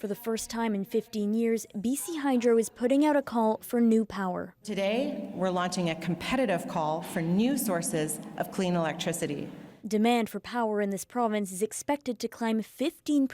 For the first time in 15 years, BC Hydro is putting out a call for new power. Today, we're launching a competitive call for new sources of clean electricity. Demand for power in this province is expected to climb 15%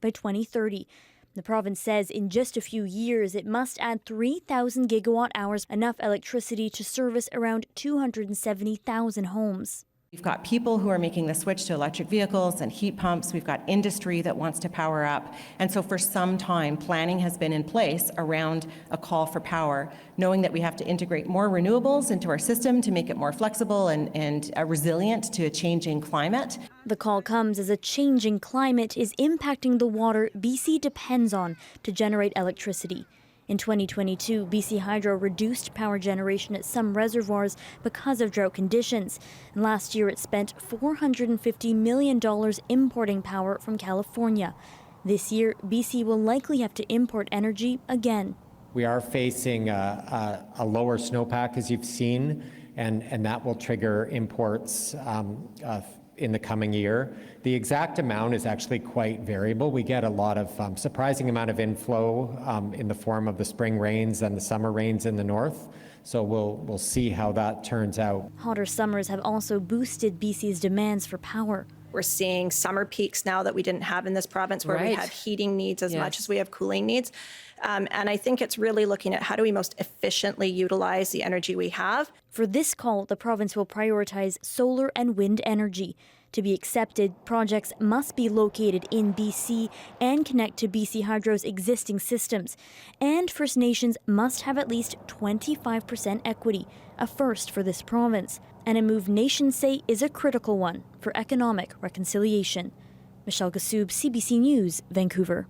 by 2030. The province says in just a few years it must add 3,000 gigawatt hours, enough electricity to service around 270,000 homes. We've got people who are making the switch to electric vehicles and heat pumps. We've got industry that wants to power up. And so for some time, planning has been in place around a call for power, knowing that we have to integrate more renewables into our system to make it more flexible and resilient to a changing climate. The call comes as a changing climate is impacting the water BC depends on to generate electricity. In 2022, BC Hydro reduced power generation at some reservoirs because of drought conditions. And last year, it spent $450 million importing power from California. This year, BC will likely have to import energy again. We are facing a lower snowpack, as you've seen, and that will trigger imports in the coming year. The exact amount is actually quite variable. We get a lot of surprising amount of inflow in the form of the spring rains and the summer rains in the north. So we'll see how that turns out. Hotter summers have also boosted BC's demands for power. We're seeing summer peaks now that we didn't have in this province, where we have heating needs as much as we have cooling needs. And I think it's really looking at how do we most efficiently utilize the energy we have. For this call, the province will prioritize solar and wind energy. To be accepted, projects must be located in BC and connect to BC Hydro's existing systems. And First Nations must have at least 25% equity, a first for this province, and a move nations say is a critical one for economic reconciliation. Michelle Gassoub, CBC News, Vancouver.